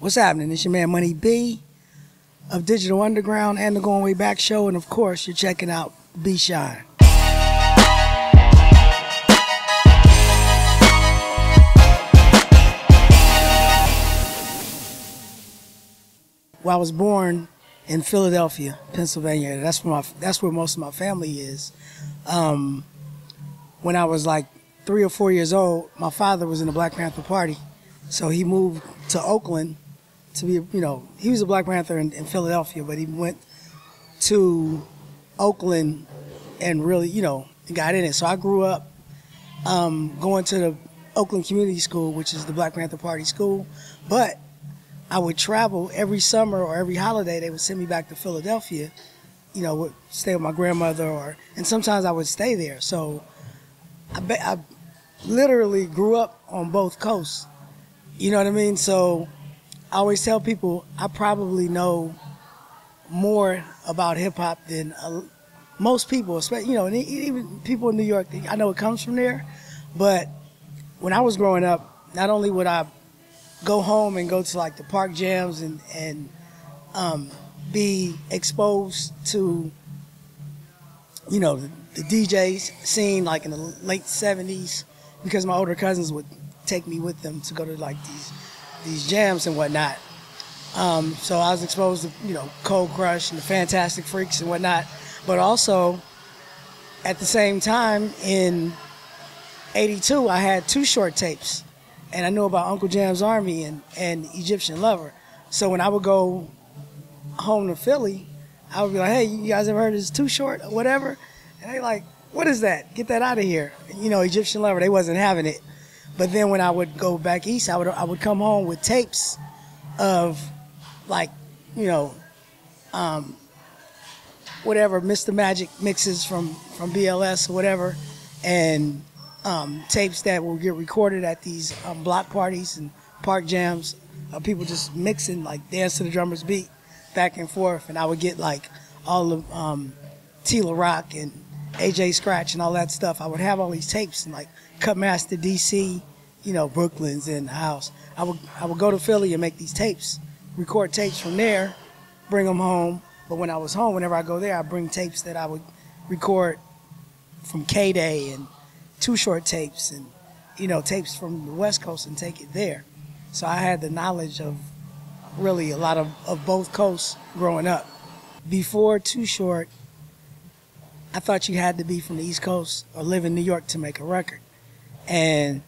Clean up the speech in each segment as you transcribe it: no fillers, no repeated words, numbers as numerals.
What's happening? It's your man Money B of Digital Underground and the Going Way Back Show, and of course, you're checking out B Shine. Well, I was born in Philadelphia, Pennsylvania. That's where most of my family is. When I was like 3 or 4 years old, my father was in the Black Panther Party, so he moved to Oakland to be, he was a Black Panther in Philadelphia, but he went to Oakland and really, got in it. So I grew up going to the Oakland Community School, which is the Black Panther Party school, but I would travel every summer or every holiday. They would send me back to Philadelphia, would stay with my grandmother, and sometimes I would stay there. So I literally grew up on both coasts. You know what I mean? So I always tell people I probably know more about hip hop than most people, especially, and even people in New York. I know it comes from there, but when I was growing up, not only would I go home and go to like the park jams and be exposed to, the DJs scene like in the late 70s, because my older cousins would take me with them to go to like these jams and whatnot. So I was exposed to, Cold Crush and the Fantastic Freaks and whatnot. But also, at the same time, in '82, I had Too Short tapes. And I knew about Uncle Jam's Army and Egyptian Lover. So when I would go home to Philly, I would be like, hey, you guys ever heard of this Too Short or whatever? And they like, what is that? Get that out of here. Egyptian Lover, they wasn't having it. But then when I would go back east, I would come home with tapes of like, whatever, Mr. Magic mixes from BLS or whatever, and tapes that will get recorded at these block parties and park jams of people just mixing, like Dance to the Drummer's Beat back and forth. And I would get like all of Tila Rock and AJ Scratch and all that stuff. I would have all these tapes and like Cutmaster DC, Brooklyn's in the house. I would go to Philly and make these tapes, record tapes from there, bring them home. But when I was home, whenever I go there, I bring tapes that I would record from K-Day and Too Short tapes and, tapes from the West Coast and take it there. So I had the knowledge of really a lot of both coasts growing up. Before Too Short, I thought you had to be from the East Coast or live in New York to make a record. And,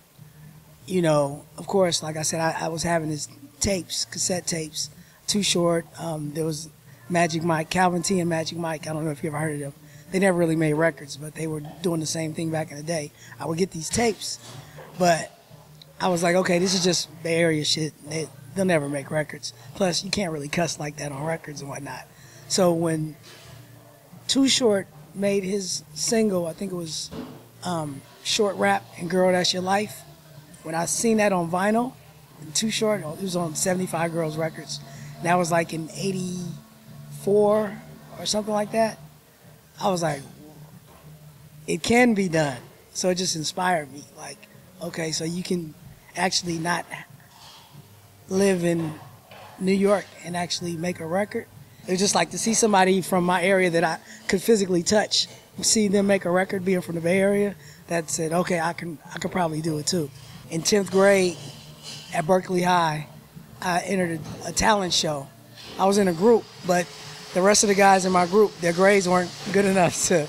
of course, like I said, I was having his tapes, cassette tapes, Too Short. There was Magic Mike, Calvin T and Magic Mike. I don't know if you ever heard of them. They never really made records, but they were doing the same thing back in the day. I would get these tapes, but I was like, okay, this is just Bay Area shit. They'll never make records. Plus, you can't really cuss like that on records and whatnot. So when Too Short made his single, I think it was Short Rap and Girl, That's Your Life, when I seen that on vinyl, Too Short, it was on 75 Girls Records. And that was like in '84 or something like that. I was like, it can be done. So it just inspired me. Like, okay, so you can actually not live in New York and actually make a record. It was just like to see somebody from my area that I could physically touch, see them make a record being from the Bay Area, that said, okay, I could probably do it too. In 10th grade at Berkeley High, I entered a talent show. I was in a group, but the rest of the guys in my group, their grades weren't good enough to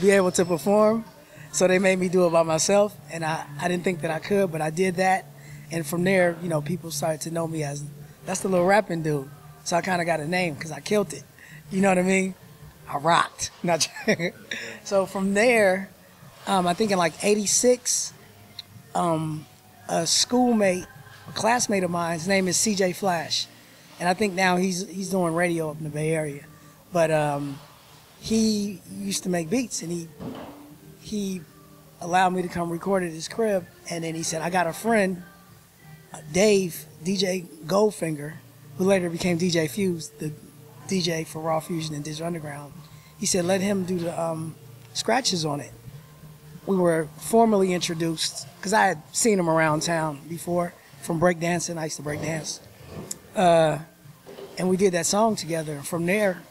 be able to perform. So they made me do it by myself, and I didn't think that I could, but I did that. And from there, people started to know me as, that's the little rapping dude. So I kind of got a name because I killed it. You know what I mean? I rocked. So from there, I think in like '86, a schoolmate, a classmate of mine, his name is CJ Flash. And I think now he's doing radio up in the Bay Area. But he used to make beats, and he allowed me to come record at his crib. And then he said, I got a friend, Dave, DJ Goldfinger, who later became DJ Fuse, the DJ for Raw Fusion and Digital Underground. He said, let him do the scratches on it. We were formally introduced, because I had seen him around town before from breakdancing. I used to breakdance. And we did that song together. And from there,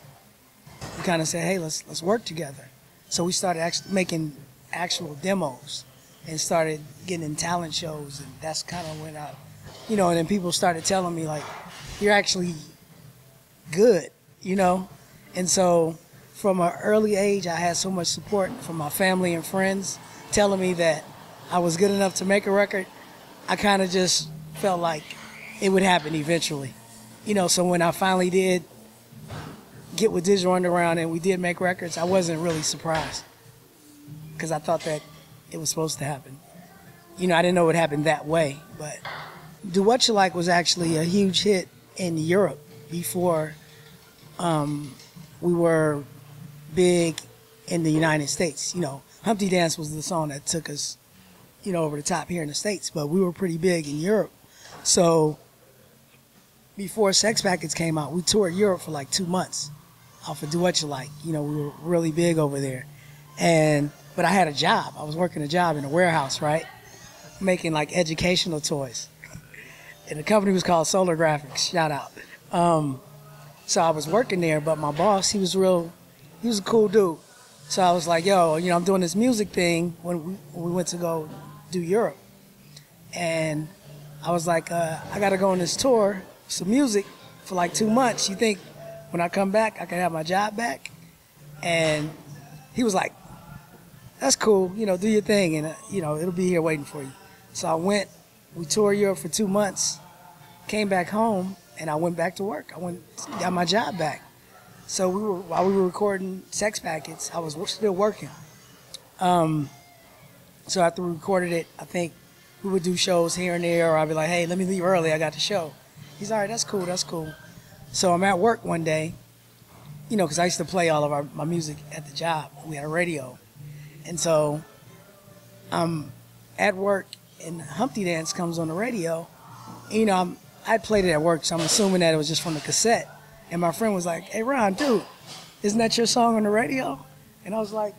we kind of said, hey, let's work together. So we started actually making actual demos and started getting in talent shows. And that's kind of when and then people started telling me, like, you're actually good, And so from an early age, I had so much support from my family and friends telling me that I was good enough to make a record. I kind of just felt like it would happen eventually. So when I finally did get with Digital Underground and we did make records, I wasn't really surprised because I thought that it was supposed to happen. I didn't know it would happen that way, but Do What You Like was actually a huge hit in Europe before we were big in the United States. Humpty Dance was the song that took us, over the top here in the States, but we were pretty big in Europe. So before Sex Packets came out, we toured Europe for like 2 months off of Do What You Like. We were really big over there. But I had a job. I was working a job in a warehouse, right? Making like educational toys. And the company was called Solar Graphics, shout out. So I was working there, but my boss, he was a cool dude. So I was like, yo, I'm doing this music thing when we went to go do Europe. And I was like, I got to go on this tour, some music for like 2 months. You think when I come back, I can have my job back? And he was like, that's cool, do your thing, and it'll be here waiting for you. So I went, we toured Europe for 2 months, came back home, and I went back to work. Got my job back. So while we were recording Sex Packets, I was still working. So after we recorded it, I think we would do shows here and there, or I'd be like, hey, let me leave early, I got the show. He's all right, that's cool. So I'm at work one day, because I used to play all of my music at the job. We had a radio. And so I'm at work, and Humpty Dance comes on the radio. I played it at work, so I'm assuming that it was just from the cassette. And my friend was like, hey, Ron, dude, isn't that your song on the radio? And I was like,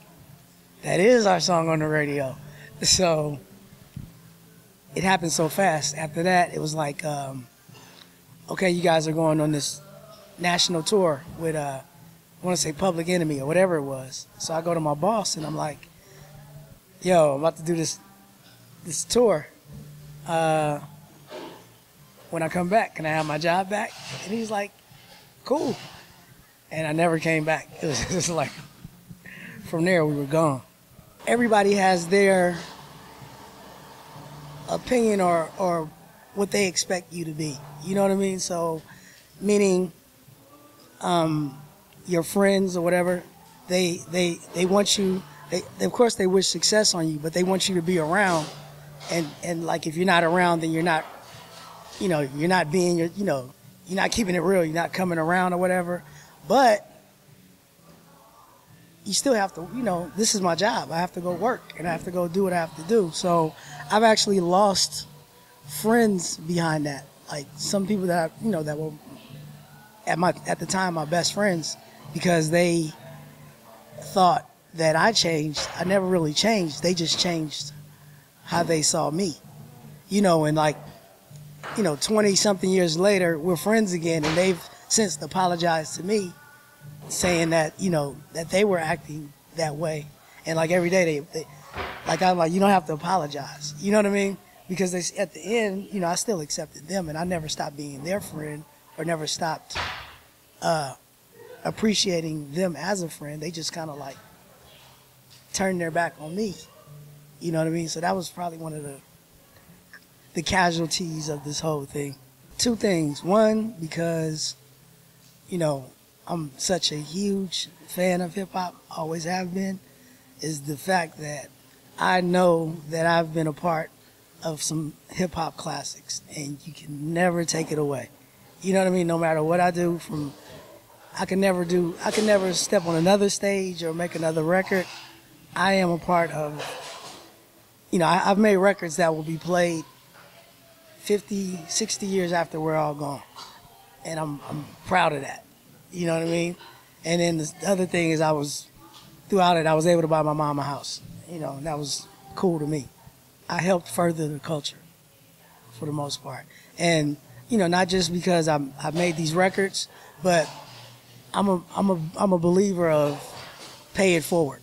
that is our song on the radio. So it happened so fast. After that, it was like, okay, you guys are going on this national tour with, I want to say Public Enemy or whatever it was. So I go to my boss, and I'm like, yo, I'm about to do this tour. When I come back, can I have my job back? And he's like, cool. And I never came back. It was just like, from there we were gone. Everybody has their opinion or what they expect you to be. You know what I mean? So, meaning your friends or whatever, they want you, of course they wish success on you, but they want you to be around. And like if you're not around, then you're not, you're not being, you're not keeping it real. You're not coming around or whatever. But you still have to, this is my job. I have to go work and I have to go do what I have to do. So I've actually lost friends behind that. Like some people that that were at the time my best friends, because they thought that I changed. I never really changed. They just changed how they saw me. And like 20 something years later, we're friends again, and they've since apologized to me, saying that that they were acting that way. And like every day they like, I'm like, you don't have to apologize. You know what I mean? Because at the end, I still accepted them, and I never stopped being their friend or never stopped appreciating them as a friend. They just kind of like turned their back on me. You know what I mean? So that was probably one of the casualties of this whole thing. Two things. One, because, I'm such a huge fan of hip-hop, always have been, is the fact that I know that I've been a part of some hip-hop classics, and you can never take it away. You know what I mean? No matter what I do, I can never step on another stage or make another record. I am a part of, I've made records that will be played 50, 60 years after we're all gone. And I'm proud of that. You know what I mean? And then the other thing is throughout it, I was able to buy my mom a house. And that was cool to me. I helped further the culture for the most part. And, not just because I've made these records, but I'm a believer of pay it forward.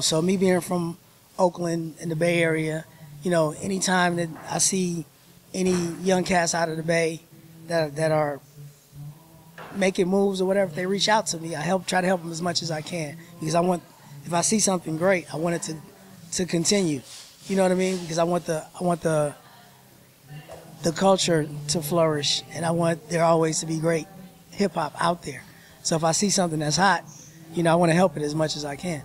So me being from Oakland in the Bay Area, anytime that I see any young cats out of the Bay that are making moves or whatever, if they reach out to me, I try to help them as much as I can, because if I see something great, I want it to continue. You know what I mean? Because I want the culture to flourish, and I want there always to be great hip hop out there. So if I see something that's hot, I want to help it as much as I can.